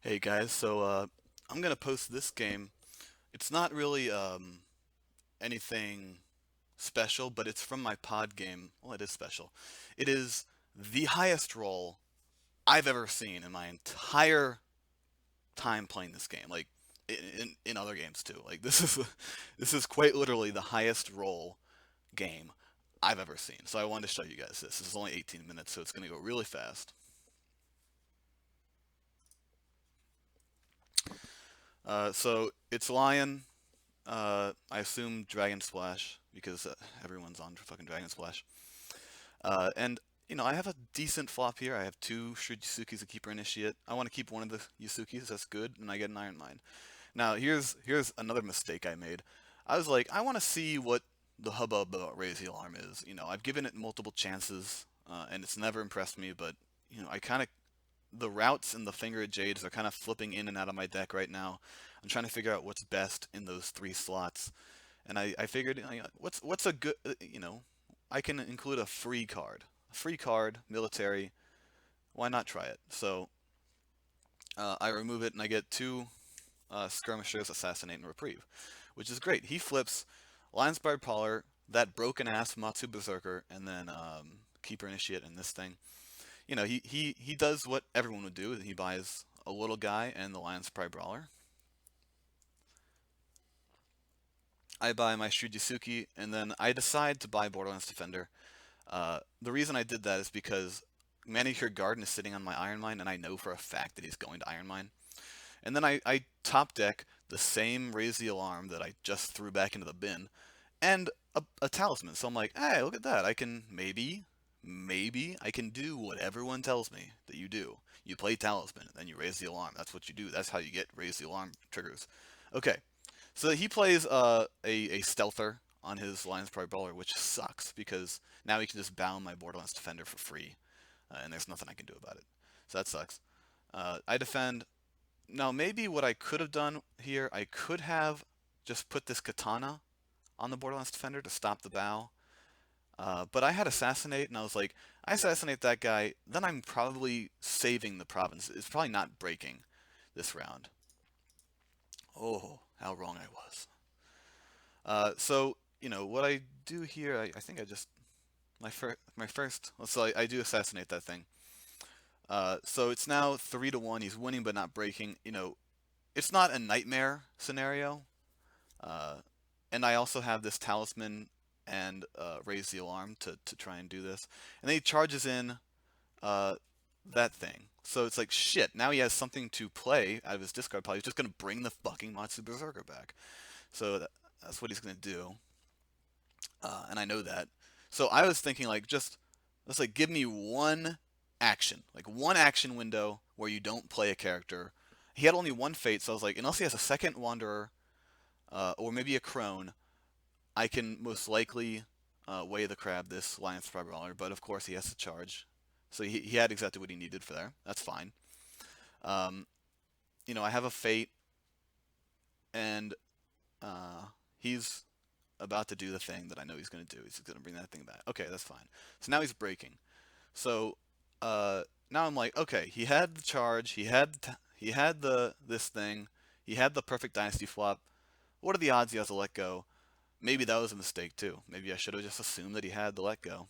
Hey guys, I'm gonna post this game. It's not really anything special, but it's from my pod game. Well, it is special. It is the highest roll I've ever seen in my entire time playing this game. Like in other games too. Like this is quite literally the highest roll game I've ever seen. So I wanted to show you guys this. This is only 18 minutes, so it's gonna go really fast. So it's Lion. I assume Dragon Splash because everyone's on fucking Dragon Splash. And I have a decent flop here. I have two Shrewd Yusukis, a Keeper Initiate. I want to keep one of the Yusukis. That's good, and I get an Iron Mine. Now here's another mistake I made. I was like, I want to see what the hubbub about Raise the Alarm is. I've given it multiple chances, and it's never impressed me. But I kind of the routes and the Finger of Jades are kind of flipping in and out of my deck right now. I'm trying to figure out what's best in those three slots. And I figured, what's a good, I can include a free card, military. Why not try it? So I remove it and I get two skirmishers, assassinate and reprieve, which is great. He flips Lionsbarred Poller, that broken ass Matsu Berserker, and then Keeper Initiate and this thing. He does what everyone would do. He buys a little guy and the Lion's Pride Brawler. I buy my Shujisuki, and then I decide to buy Borderlands Defender. The reason I did that is because Manicured Garden is sitting on my Iron Mine, and I know for a fact that he's going to Iron Mine. And then I top deck the same Raise the Alarm that I just threw back into the bin, and a talisman. So I'm like, hey, look at that. I can maybe I can do what everyone tells me that you do. You play talisman, and then you raise the alarm. That's what you do. That's how you get raise the alarm triggers. Okay, so he plays a stealther on his Lions Pride Brawler, which sucks because now he can just bound my Borderlands Defender for free, and there's nothing I can do about it. So that sucks. I defend. Now maybe what I could have done here, I could have just put this katana on the Borderlands Defender to stop the bow. But I had Assassinate, and I was like, I assassinate that guy, then I'm probably saving the province. It's probably not breaking this round. Oh, how wrong I was. What I do here, I think I just my first. So I do assassinate that thing. So it's now 3-1. He's winning but not breaking. It's not a nightmare scenario. Uh, and I also have this talisman and raise the alarm to try and do this. And then he charges in uh, that thing. So it's like shit. Now he has something to play out of his discard pile. He's just gonna bring the fucking Matsu Berserker back. So that's what he's gonna do, and I know that. So I was thinking like just let's like give me one action window where you don't play a character. He had only one fate, so I was like, unless he has a second wanderer or maybe a crone, I can most likely weigh the crab this Lion's Pride Brawler, but of course he has to charge. So he had exactly what he needed for there. That's fine. Um, I have a fate, and he's about to do the thing that I know he's going to do. He's going to bring that thing back. Okay, that's fine. So now he's breaking. So now I'm like, okay, he had the charge. He had the this thing. He had the perfect dynasty flop. What are the odds he has to let go? Maybe that was a mistake too. Maybe I should have just assumed that he had the let go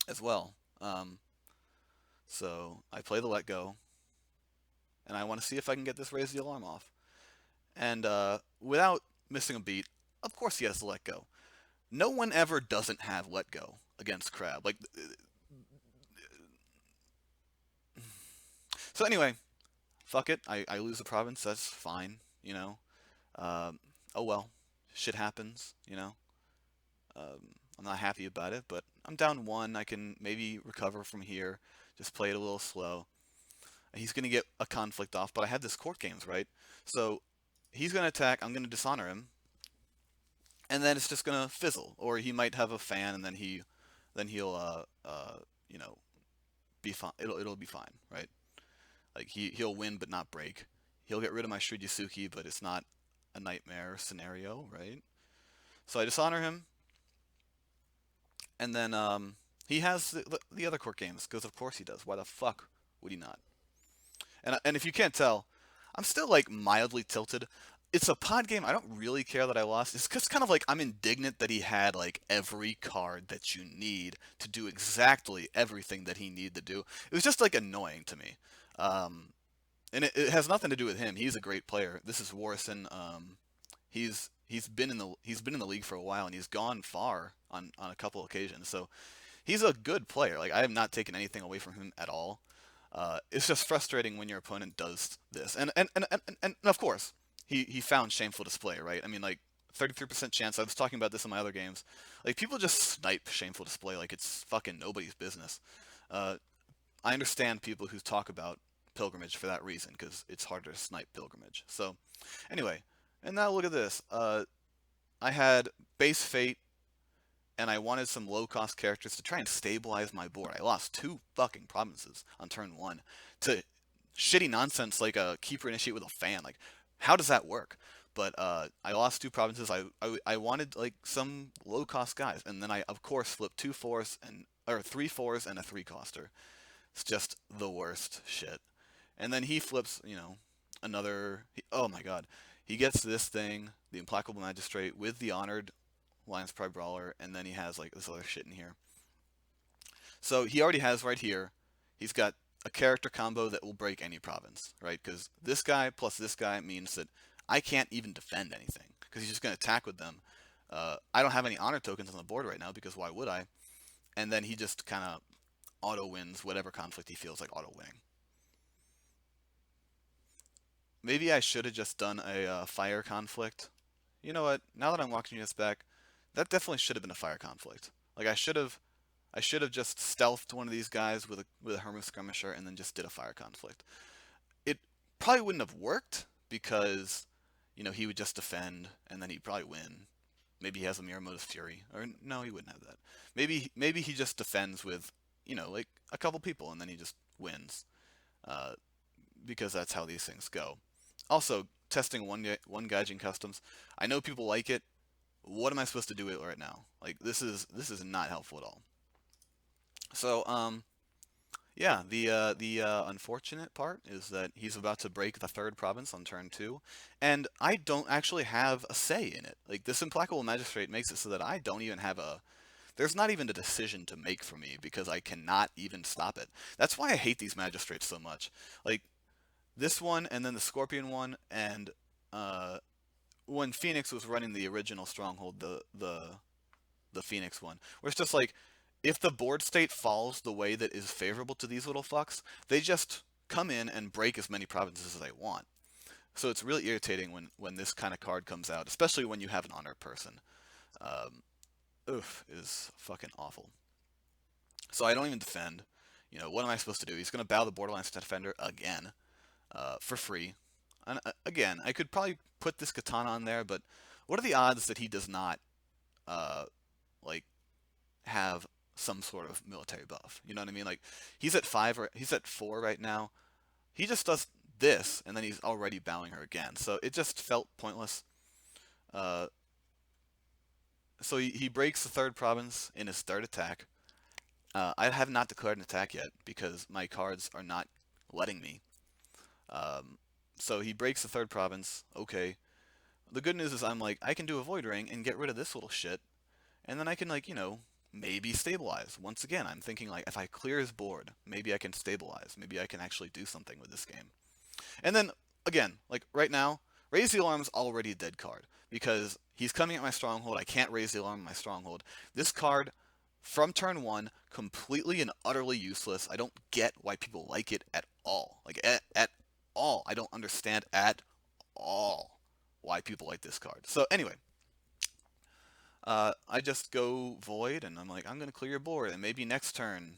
as well. So I play the let go, and I want to see if I can get this raise the alarm off. And without missing a beat, of course he has the let go. No one ever doesn't have let go against Crab. So anyway, fuck it. I lose the province. That's fine. Oh well, shit happens. I'm not happy about it, but I'm down one. I can maybe recover from here. Just play it a little slow. He's gonna get a conflict off, but I have this court games right. So he's gonna attack. I'm gonna dishonor him, and then it's just gonna fizzle. Or he might have a fan, and then he'll you know be fine. It'll be fine, right? Like he'll win but not break. He'll get rid of my Shudyasuki, but it's not a nightmare scenario, right? So I dishonor him, and then he has the other court games because of course he does. Why the fuck would he not? And if you can't tell, I'm still like mildly tilted. It's a pod game. I don't really care that I lost. It's just kind of like I'm indignant that he had like every card that you need to do exactly everything that he needed to do. It was just like annoying to me. Um, and it has nothing to do with him. He's a great player. This is Warrison. He's been in the league for a while and he's gone far on a couple occasions. So he's a good player. Like I have not taken anything away from him at all. It's just frustrating when your opponent does this. And of course, he found shameful display, right? I mean, like 33% chance. I was talking about this in my other games. Like people just snipe shameful display like it's fucking nobody's business. Uh, I understand people who talk about pilgrimage for that reason because it's harder to snipe pilgrimage. So anyway, and now look at this. I had base fate and I wanted some low-cost characters to try and stabilize my board. I lost two fucking provinces on turn one to shitty nonsense like a keeper initiate with a fan. Like, how does that work? But I lost two provinces. I wanted like some low-cost guys, and then I of course flipped two fours and or three fours and a three-coster. It's just the worst shit. And then he flips, another. Oh my god, he gets this thing, the Implacable Magistrate, with the Honored Lions Pride Brawler, and then he has like this other shit in here. So he already has right here, he's got a character combo that will break any province, right? Because this guy plus this guy means that I can't even defend anything because he's just going to attack with them. I don't have any honor tokens on the board right now because why would I? And then he just kind of auto wins whatever conflict he feels like auto winning. Maybe I should have just done a fire conflict. You know what? Now that I'm watching this back, that definitely should have been a fire conflict. Like I should have just stealthed one of these guys with a Hermit Skirmisher and then just did a fire conflict. It probably wouldn't have worked because he would just defend and then he'd probably win. Maybe he has a Miyamoto's Fury, or no, he wouldn't have that. Maybe he just defends with like a couple people and then he just wins. Uh, because that's how these things go. Also, testing one gauging customs. I know people like it. What am I supposed to do with it right now? Like this is not helpful at all. So yeah, the unfortunate part is that he's about to break the third province on turn two, and I don't actually have a say in it. Like this Implacable Magistrate makes it so that I don't even have a. There's not even a decision to make for me because I cannot even stop it. That's why I hate these magistrates so much. Like this one and then the Scorpion one and uh, when Phoenix was running the original Stronghold, the Phoenix one, where it's just like if the board state falls the way that is favorable to these little fucks, they just come in and break as many provinces as they want. So it's really irritating when this kind of card comes out, especially when you have an honor person. Um, Oof, it is fucking awful. So I don't even defend. What am I supposed to do? He's going to bow the Borderlands Defender again. For free. And again, I could probably put this katana on there, but what are the odds that he does not uh, like have some sort of military buff? You know what I mean? Like he's at five or he's at four right now. He just does this, and then he's already bowing her again. So it just felt pointless. Uh, so he breaks the third province in his third attack. I have not declared an attack yet because my cards are not letting me. Um, so he breaks the third province. Okay. The good news is I'm like, I can do a Void Ring and get rid of this little shit. And then I can like, maybe stabilize. Once again, I'm thinking like, if I clear his board, maybe I can stabilize. Maybe I can actually do something with this game. And then, again, like right now, Raise the Alarm's already a dead card. Because he's coming at my Stronghold. I can't raise the alarm in my Stronghold. This card, from turn one, completely and utterly useless. I don't get why people like it at all. Like, at all. I don't understand at all why people like this card. So anyway, I just go Void, and I'm like, I'm gonna clear your board, and maybe next turn,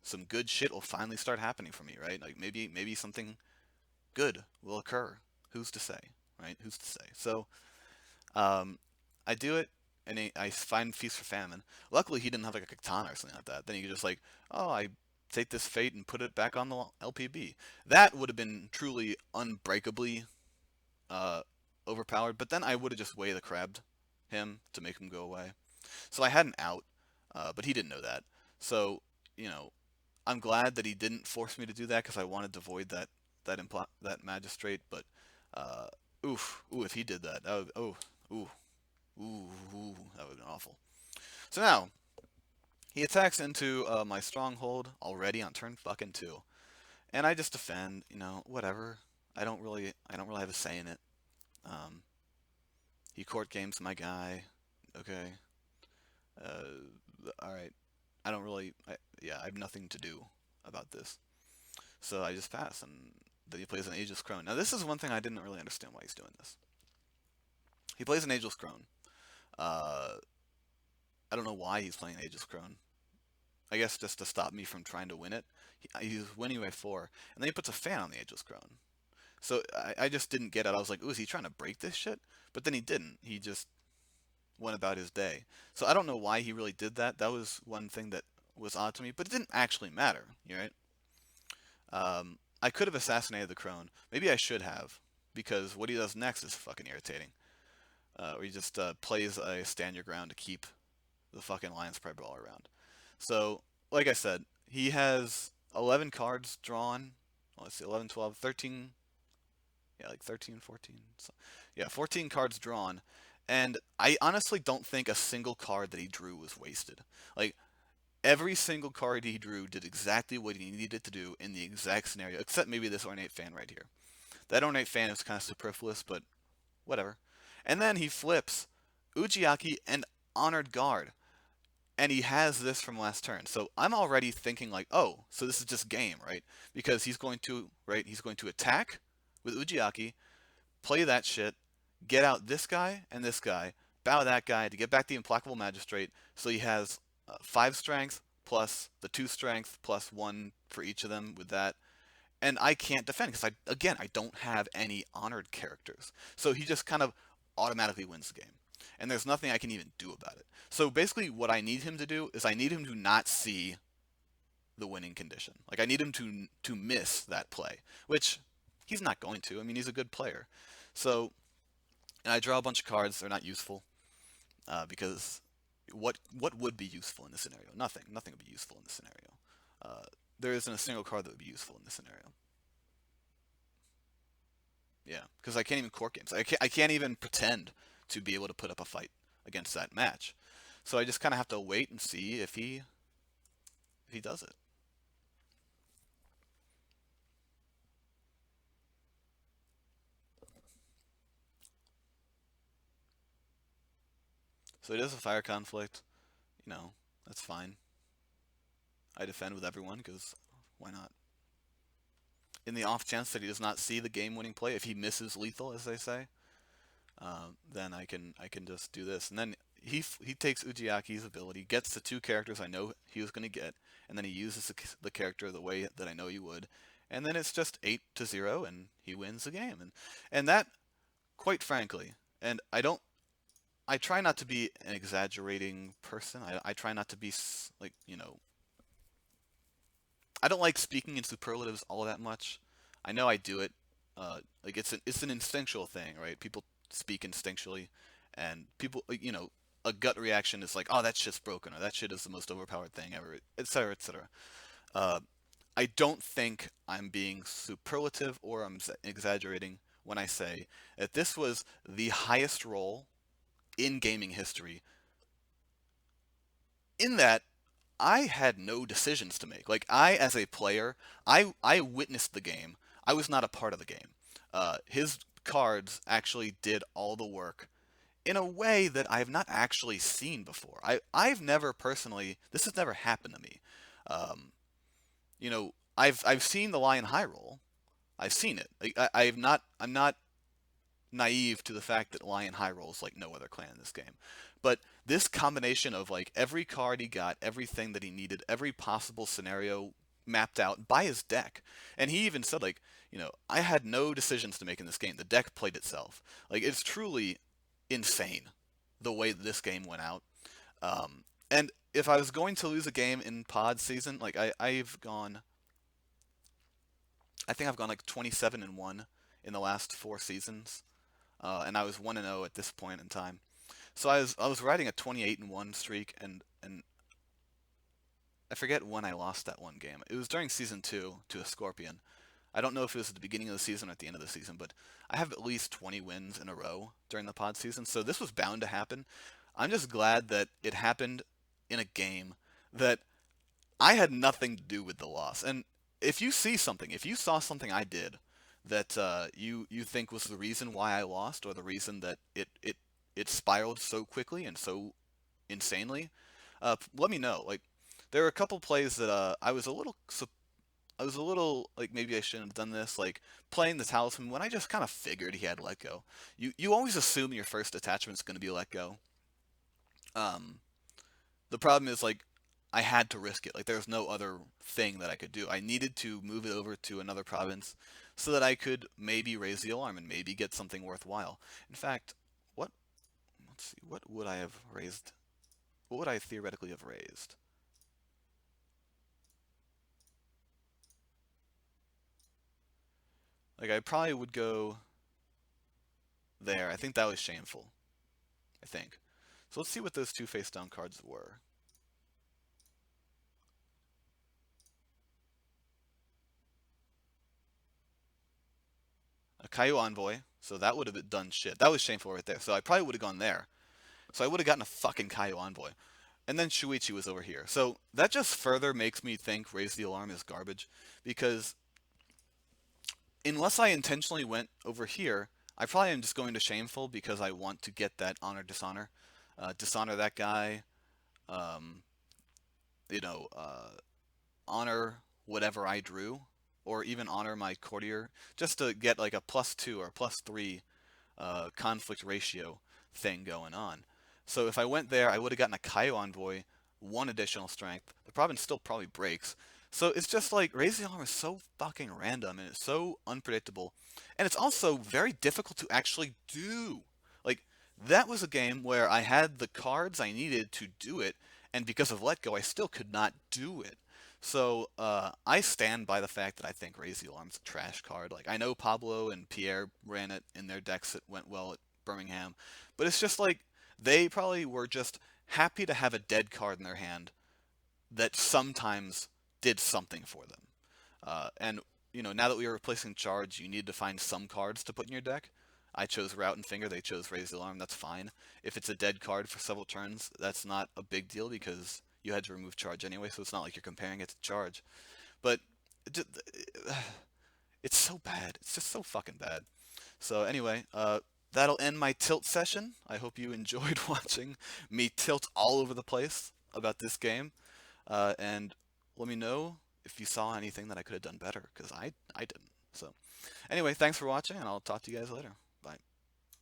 some good shit will finally start happening for me, right? Like maybe something good will occur. Who's to say, right? Who's to say? So um, I do it, and I find Feast for Famine. Luckily, he didn't have like a katana or something like that. Then he could just like, oh, I take this fate and put it back on the LPB. That would have been truly unbreakably uh, overpowered. But then I would have just way the crabbed him to make him go away. So I had an out, but he didn't know that. So I'm glad that he didn't force me to do that because I wanted to avoid that that magistrate, but uh, ooh, if he did that, that would, ooh, that would have been awful. So now he attacks into my stronghold already on turn fucking 2, and I just defend. Whatever. I don't really have a say in it. Um, he court games my guy. Okay. All right. I don't really. Yeah, I have nothing to do about this. So I just pass, and then he plays an Ageless Crone. Now this is one thing I didn't really understand why he's doing this. He plays an Ageless Crone. Uh, I don't know why he's playing Ageless Crone. I guess just to stop me from trying to win it. He's winning by 4, and then he puts a fan on the Ageless Crone. So I just didn't get it. I was like, ooh, is he trying to break this shit? But then he didn't. He just went about his day. So I don't know why he really did that. That was one thing that was odd to me, but it didn't actually matter, right? I could have assassinated the crone. Maybe I should have, because what he does next is fucking irritating. Where he just plays a stand your ground to keep the fucking Lions Pride Brawler around. So, like I said, he has 11 cards drawn. Well, let's see, 11, 12, 13. Yeah, like 13, 14. So, yeah, 14 cards drawn. And I honestly don't think a single card that he drew was wasted. Like, every single card he drew did exactly what he needed to do in the exact scenario, except maybe this Ornate Fan right here. That Ornate Fan is kind of superfluous, but whatever. And then he flips Ujiaki and Honored Guard. And he has this from last turn. So I'm already thinking like, oh, so this is just game, right? Because he's going to attack with Ujiaki, play that shit, get out this guy, bow that guy to get back the Implacable Magistrate. So he has 5 strength plus the 2 strength plus 1 for each of them with that. And I can't defend because I don't have any honored characters. So he just kind of automatically wins the game. And there's nothing I can even do about it. So basically what I need him to do is I need him to not see the winning condition. Like I need him to miss that play, which he's not going to. I mean, he's a good player. So, and I draw a bunch of cards. They're not useful because what would be useful in this scenario? Nothing. Nothing would be useful in this scenario. There isn't a single card that would be useful in this scenario. Yeah, because I can't even court games. I can't even pretend to be able to put up a fight against that match. So I just kind of have to wait and see if he does it. So it is a fire conflict. That's fine. I defend with everyone because why not? In the off chance that he does not see the game-winning play, if he misses lethal, as they say, then I can just do this. And then he takes Ujiaki's ability, gets the 2 characters I know he was going to get, and then he uses the character the way that I know he would, and then it's just 8-0, and he wins the game. And that, quite frankly, and I try not to be an exaggerating person. I try not to be like I don't like speaking in superlatives all that much. I know I do it. Like it's an instinctual thing, right? People speak instinctually, and people, a gut reaction is like, "Oh, that shit's broken," or "That shit is the most overpowered thing ever," etc., etc. Uh, I don't think I'm being superlative or I'm exaggerating when I say that this was the highest roll in gaming history. In that I had no decisions to make. Like as a player, I witnessed the game. I was not a part of the game. His cards actually did all the work in a way that I have not actually seen before. I've never personally. This has never happened to me. Um, I've seen the Lion High roll. I've seen it. I've not. I'm not naive to the fact that Lion High rolls like no other clan in this game. But this combination of like every card he got, everything that he needed, every possible scenario mapped out by his deck. And he even said like, I had no decisions to make in this game. The deck played itself. Like it's truly insane the way that this game went out. And if I was going to lose a game in pod season, like I think I've gone like 27-1 in the last 4 seasons. And I was 1-0 at this point in time. So I was riding a 28-1 streak, and I forget when I lost that one game. It was during season 2 to a Scorpion. I don't know if it was at the beginning of the season or at the end of the season, but I have at least 20 wins in a row during the pod season, so this was bound to happen. I'm just glad that it happened in a game that I had nothing to do with the loss. And if you see something, if you saw something I did that you think was the reason why I lost, or the reason that it spiraled so quickly and so insanely, let me know. Like, there are a couple plays that I was a little like maybe I shouldn't have done this, like playing the talisman when I just kind of figured he had let go. You always assume your first attachment is going to be let go. Um, the problem is, like, I had to risk it. Like, there was no other thing that I could do. I needed to move it over to another province so that I could maybe raise the alarm and maybe get something worthwhile. In fact, what let's see, what would I have raised? What would I theoretically have raised? Like, I probably would go there. I think that was shameful. I think. So let's see what those two face down cards were. A Caillou Envoy, so that would have done shit. That was shameful right there. So I probably would have gone there. So I would have gotten a fucking Caillou Envoy. And then Shuichi was over here. So that just further makes me think Raise the Alarm is garbage. Because unless I intentionally went over here, I probably am just going to Shameful because I want to get that Honor Dishonor. Dishonor that guy. Um, you know, honor whatever I drew. Or even honor my courtier. Just to get like a +2 or +3 conflict ratio thing going on. So if I went there, I would have gotten a Caillou Envoy, one additional strength. The province still probably breaks. So it's just like Raise the Alarm is so fucking random and it's so unpredictable. And it's also very difficult to actually do. Like, that was a game where I had the cards I needed to do it, and because of Let Go, I still could not do it. So I stand by the fact that I think Raise the Alarm's a trash card. Like, I know Pablo and Pierre ran it in their decks that went well at Birmingham, but it's just like they probably were just happy to have a dead card in their hand that sometimes did something for them. And now that we are replacing Charge, you need to find some cards to put in your deck. I chose Route and Finger. They chose Raise the Alarm. That's fine. If it's a dead card for several turns, that's not a big deal because you had to remove Charge anyway, so it's not like you're comparing it to Charge. But it's so bad. It's just so fucking bad. So anyway, that'll end my tilt session. I hope you enjoyed watching me tilt all over the place about this game. And let me know if you saw anything that I could have done better, because I didn't. So anyway, thanks for watching, and I'll talk to you guys later. Bye.